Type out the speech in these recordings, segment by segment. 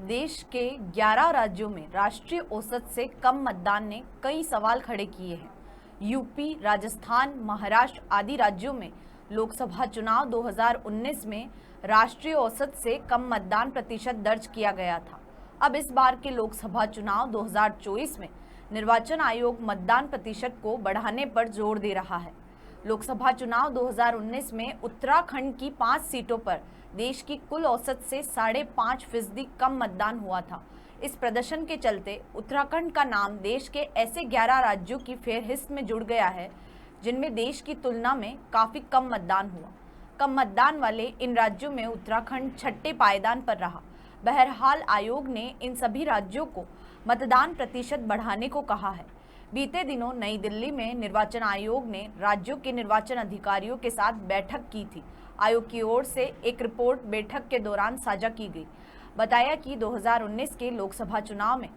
देश के 11 राज्यों में राष्ट्रीय औसत से कम मतदान ने कई सवाल खड़े किए हैं। यूपी, राजस्थान, महाराष्ट्र आदि राज्यों में लोकसभा चुनाव 2019 में राष्ट्रीय औसत से कम मतदान प्रतिशत दर्ज किया गया था। अब इस बार के लोकसभा चुनाव 2024 में निर्वाचन आयोग मतदान प्रतिशत को बढ़ाने पर जोर दे रहा है। लोकसभा चुनाव 2019 में उत्तराखंड की 5 सीटों पर देश की कुल औसत से 5.5% कम मतदान हुआ था। इस प्रदर्शन के चलते उत्तराखंड का नाम देश के ऐसे 11 राज्यों की फेहरिस्त में जुड़ गया है जिनमें देश की तुलना में काफ़ी कम मतदान हुआ। कम मतदान वाले इन राज्यों में उत्तराखंड छठे पायदान पर रहा। बहरहाल आयोग ने इन सभी राज्यों को मतदान प्रतिशत बढ़ाने को कहा है। बीते दिनों नई दिल्ली में निर्वाचन आयोग ने राज्यों के निर्वाचन अधिकारियों के साथ बैठक की थी। आयोग की ओर से एक रिपोर्ट बैठक के दौरान साझा की गई। बताया कि 2019 के लोकसभा चुनाव में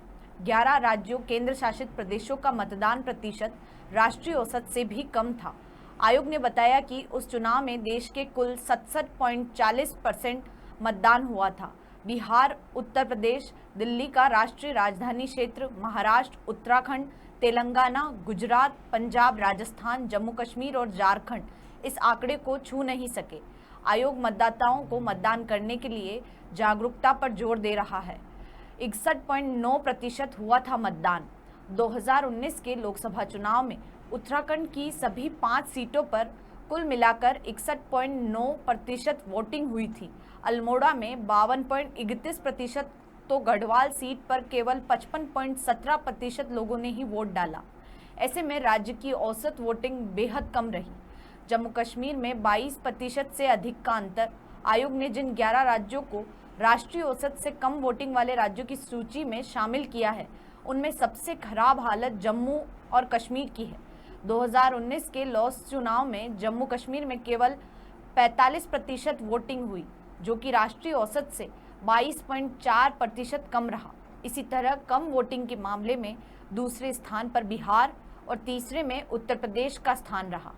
11 राज्यों केंद्र शासित प्रदेशों का मतदान प्रतिशत राष्ट्रीय औसत से भी कम था। आयोग ने बताया कि उस चुनाव में देश के कुल 67.40% मतदान हुआ था। बिहार, उत्तर प्रदेश, दिल्ली का राष्ट्रीय राजधानी क्षेत्र, महाराष्ट्र, उत्तराखंड, तेलंगाना, गुजरात, पंजाब, राजस्थान, जम्मू कश्मीर और झारखंड इस आंकड़े को छू नहीं सके। आयोग मतदाताओं को मतदान करने के लिए जागरूकता पर जोर दे रहा है। 61.9% हुआ था मतदान। 2019 के लोकसभा चुनाव में उत्तराखंड की सभी 5 सीटों पर कुल मिलाकर 61.9% वोटिंग हुई थी। अल्मोड़ा में 52.31%, तो गढ़वाल सीट पर केवल 55.17% लोगों ने ही वोट डाला। ऐसे में राज्य की औसत वोटिंग बेहद कम रही। जम्मू कश्मीर में 22% से अधिक का अंतर। आयोग ने जिन 11 राज्यों को राष्ट्रीय औसत से कम वोटिंग वाले राज्यों की सूची में शामिल किया है, उनमें सबसे खराब हालत जम्मू और कश्मीर की है। 2019 के लोकसभा चुनाव में जम्मू कश्मीर में केवल 45% वोटिंग हुई, जो कि राष्ट्रीय औसत से 22.4% कम रहा। इसी तरह कम वोटिंग के मामले में दूसरे स्थान पर बिहार और तीसरे में उत्तर प्रदेश का स्थान रहा।